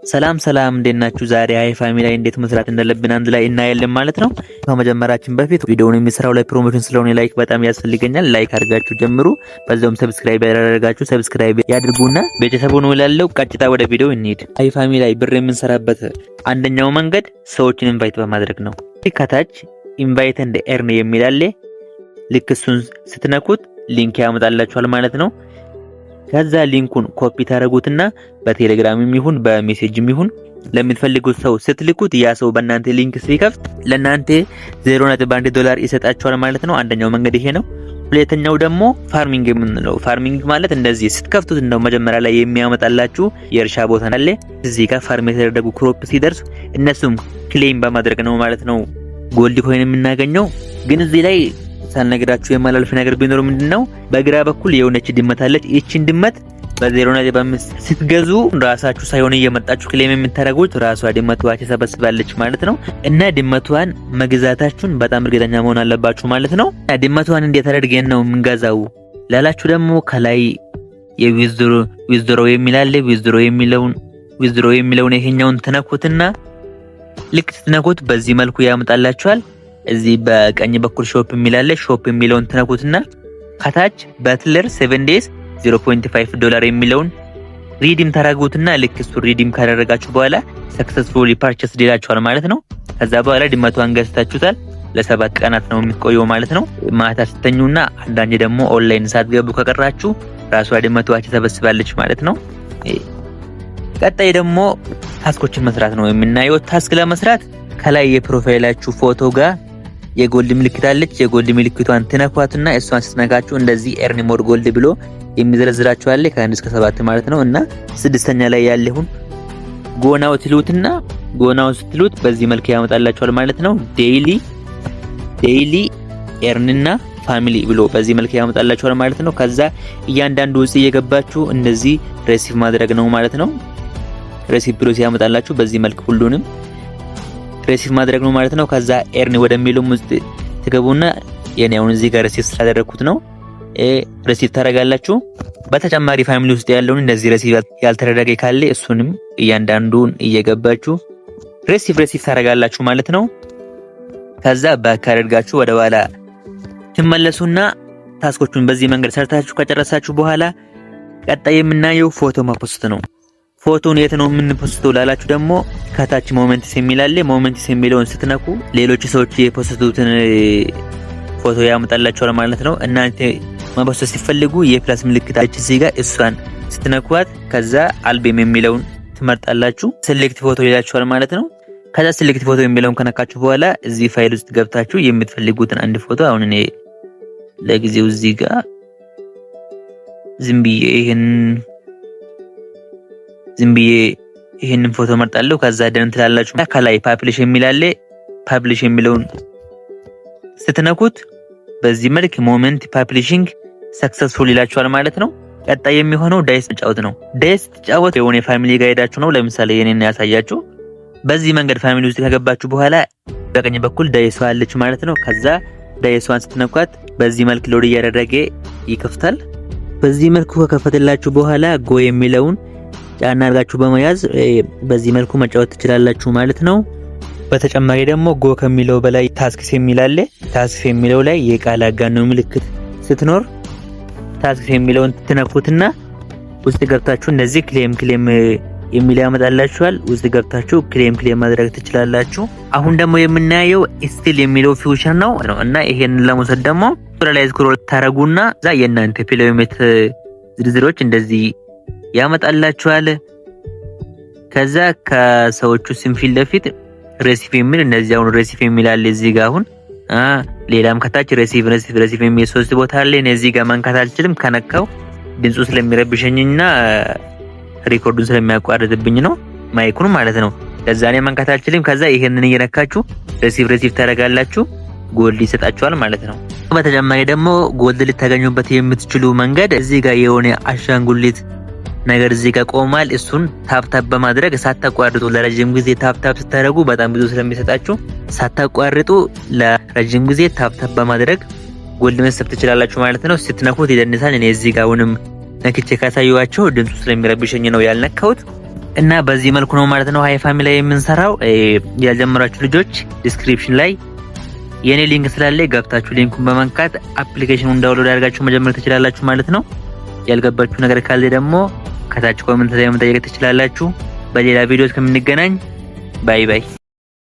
ሰላም እንዴት ናችሁ? ዛሬ አይ ፋሚሊ ላይ እንዴት መስራት እንዳለብን አንድ ላይ እናያለን ማለት ነው። ከመጀመራችን በፊት ቪዲዮውን የሚሰራው ላይ ፕሮሞሽን ስለሆነ ላይክ በጣም ያስፈልገኛል። ላይክ አድርጋችሁ ጀምሩ። በዛውም ሰብስክራይብ ያደረጋችሁ ሰብስክራይብ ያድርጉና ቤተሰቡን ወላለው ቀጥታ ወደ ቪዲዮ እንሂድ። አይ ፋሚሊ ላይ ብር የምንሰራበት አንደኛው መንገድ ሰዎችን ኢንቫይት በማድረግ ነው። ከታች ኢንቫይት ኤንድ ኤርን የሚል አለ። ልክ እሱን ስትነኩት ሊንክ ያመጣላችኋል ማለት ነው። ከዛ ሊንኩን ኮፒ ታረጉትና በቴሌግራምም ይሁን በሜሴጅም ይሁን ለምትፈልጉት ሰው ስትልኩት ያ ሰው በእናንተ ሊንክ ሲከፍት ለእናንተ $0.1 ይሰጣችኋል ማለት ነው። አንደኛው መንገድ ይሄ ነው። ሁለተኛው ደግሞ ፋርሚንግ የምንለው ፋርሚንግ ማለት እንደዚህ ስትከፍቱት እንደው መጀመሪያ ላይ የሚያመጣላችሁ የእርሻ ቦታ አለ። እዚህ ጋር ፋርም የተደረጉ ክሮፕ ሲደርስ እነሱም ክሌም በማድረግ ነው ማለት ነው ጎልድ ኮይን የምናገኘው። ግን እዚህ ላይ ሳልነግራችሁ የማላልፍ ነገር ቢኖር ምንድነው በግራ በኩል የሆነች ድመት አለች። እቺን ድመት በ0.5 ስትገዙ ራሳችሁ ሳይሆን እየመጣችሁ ክሌም የምታደርጉት ራሷ ድመቷ ተሰበስባለች ማለት ነው። እና ድመቷን መግዛታችሁን በጣም እርግጠኛ መሆን አለባችሁ ማለት ነው። ድመቷን እንዴት አድርገን ነው የምንገዛው ላላችሁ ደግሞ ከላይ የዊዝድሮ የሚላል ዊዝድሮ የሚለውን ይሄኛውን ተነኩትና ልክ ስትነኩት በዚህ መልኩ ያመጣላችኋል። እዚህ በቀኝ በኩል ሾፕ የሚላል ሾፕ የሚለውን ተነኩትና ከታች በትለር 7 days $0.5 የሚለውን ሪዲም ታረጉትና ልክ እሱ ሪዲም ካደረጋችሁ በኋላ ሰክሰስፉሊ ፐርቸስ ዲላችኋል ማለት ነው። ከዛ በኋላ ድመቷን ገዝታችሁታል። ለ7 ቀናት ነው የሚቆየው ማለት ነው። ማታ ስተኙና አንዳንዴ ደግሞ ኦንላይን ሳትገቡ ከቀራችሁ ራሷ ድመቷ ተሰበስባለች ማለት ነው። ቀጣይ ደግሞ ታስኮችን መስራት ነው የምናየው። ታስክ ለመስራት ከላይ የፕሮፋይላችሁ ፎቶ ጋር የጎልድ ምልክት አለች። የጎልድ ምልክቷን ትነኳቱና እሷን ስትነካችሁ እንደዚህ ኤርን ሞር ጎልድ ብሎ የሚዘረዝራችሁ አለ ከ1 እስከ 7 ማለት ነው። እና ስድስተኛ ላይ ያለውን ጎናው ትሉትና ጎናው ስትሉት በዚህ መልኩ ያመጣላችኋል ማለት ነው። ዴይሊ ኤርንና ፋሚሊ ብሎ በዚህ መልኩ ያመጣላችኋል ማለት ነው። ከዛ እያንዳንዱ ውስጥ እየገባችሁ እንደዚህ ሬሲቭ ማድረግ ነው ማለት ነው። ሬሲቭ ብሎ ሲያመጣላችሁ በዚህ መልኩ ሁሉንም ሬሲቭ ማድረግ ነው ማለት ነው። ከዛ ኤርን ወደሚለው ውስጥ ትገቡና የኔ አሁን እዚህ ጋር ሬሲቭ ስላደረኩት ነው ሬሲቭ ታረጋላችሁ። በተጨማሪ ፋሚሊ ውስጥ ያለውን እንደዚህ ሬሲቭ ያልተደረገ ካለ እሱንም እያንዳንዱን እየገባችሁ ሬሲቭ ታረጋላችሁ ማለት ነው። ከዛ ባክ አድርጋችሁ ወደ ኋላ ትመለሱና ታስኮቹን በዚህ መንገድ ሰርታችሁ ከጨረሳችሁ በኋላ ቀጣይ የምናየው ፎቶ ማፖስት ነው። ፎቶን የት ነው የምንፖስተው ላላችሁ ደግሞ ከታች ሞመንትስ የሚላል ሞመንትስ የሚለውን ስትነኩ ሌሎች ሰዎች የፖስቱትን ፎቶ ያመጣላችኋል ማለት ነው። እናንተ ማፖስት ሲፈልጉ የፕላስ ምልክት አለች እዚህ ጋር እሷን ስትነኩት ከዛ አልበም የሚለውን ትመርጣላችሁ። ሴሌክት ፎቶ ይላችኋል ማለት ነው። ከዛ ሴሌክት ፎቶ የሚለውን ከነካችሁ በኋላ እዚህ ፋይል ውስጥ ገብታችሁ የምትፈልጉትን አንድ ፎቶ አሁን እኔ ለጊዜው እዚህ ጋር ዝም ብዬ ይሄንን ፎቶ መርጣለሁ። ከዛ ደን ትላላችሁ። ከላይ ፐብሊሽ የሚላል ፐብሊሽ የሚለውን ስትነኩት በዚህ መልክ ሞመንት ፐብሊሺንግ ሰክሰስፉል ይላችኋል ማለት ነው። ቀጣይ የሚሆነው ዳይስ ተጫወት ነው። ዳይስ ተጫወት የሆነ ፋሚሊ ጋር ሄዳችሁ ነው። ለምሳሌ የኔን ያሳያችሁ። በዚህ መንገድ ፋሚሊ ውስጥ ከገባችሁ በኋላ በቀኝ በኩል ዳይስ አለች ማለት ነው። ከዛ ዳይስዋን ስትነኳት በዚህ መልክ ሎድ እያደረገ ይከፍታል። በዚህ መልኩ ከከፈተላችሁ በኋላ ጎ የሚለውን ጫና አድርጋችሁ በመያዝ በዚህ መልኩ መጫወት ትችላላችሁ ማለት ነው። በተጨማሪ ደግሞ ጎ ከሚለው በላይ ታስክስ የሚላል ታስክስ የሚለው ላይ የቃል አጋነው ምልክት ስትኖር ታስክስ የሚለውን ትነኩትና ውስጥ ገብታችሁ እንደዚህ ክሌም የሚል ያመጣላችኋል። ውስጥ ገብታችሁ ክሌም ማድረግ ትችላላችሁ። አሁን ደግሞ የምናየው ስቲል የሚለው ፊውቸር ነው እና ይሄንን ለመውሰድ ደግሞ ላይ ስክሮል ታረጉና እዛ የእናንተ ኪሎሜትር ዝርዝሮች እንደዚህ ያመጣላችኋል። ከዛ ከሰዎቹ ስም ፊት ለፊት ሬሲቭ የሚል እንደዚህ አሁን ሬሲቭ የሚላል እዚህ ጋር አሁን ሌላም ከታች ሬሲቭ የሚል 3 ቦታ አለ። እዚህ ጋር መንካት አልችልም። ከነካው ድምፁ ስለሚረብሸኝና ሪኮርዱን ስለሚያቋርጥብኝ ነው ማይኩን ማለት ነው። ለዛ እኔ መንካት አልችልም። ከዛ ይሄንን እየነካችሁ ሬሲቭ ታረጋላችሁ። ጎልድ ይሰጣችኋል ማለት ነው። በተጨማሪ ደግሞ ጎልድ ልታገኙበት የምትችሉ መንገድ እዚህ ጋር የሆነ አሻንጉሊት ነገር እዚህ ጋር ቆማል። እሱን ታፕ በማድረግ ሳታቋርጡ ለረጅም ጊዜ ታፕ ስታደርጉ በጣም ብዙ ስለሚሰጣችሁ ሳታቋርጡ ለረጅም ጊዜ ታፕ በማድረግ ጎልድ መስጠት ትችላላችሁ ማለት ነው። ስትነኩት ይደንሳል። እኔ እዚህ ጋር አሁንም ነክቼ ካሳየኋችሁ ድምፁ ስለሚረብሸኝ ነው ያልነካሁት። እና በዚህ መልኩ ነው ማለት ነው ሃይፋሚ ላይ የምንሰራው። ያልጀመራችሁ ልጆች ዲስክሪፕሽን ላይ የኔ ሊንክ ስላለ ገብታችሁ ሊንኩን በመንካት አፕሊኬሽኑን ዳውንሎድ አድርጋችሁ መጀመር ትችላላችሁ ማለት ነው። ያልገባችሁ ነገር ካለ ደግሞ ከታች ኮሜንት ላይ መጠየቅ ትችላላችሁ። በሌላ ቪዲዮ እስከምንገናኝ ባይ ባይ።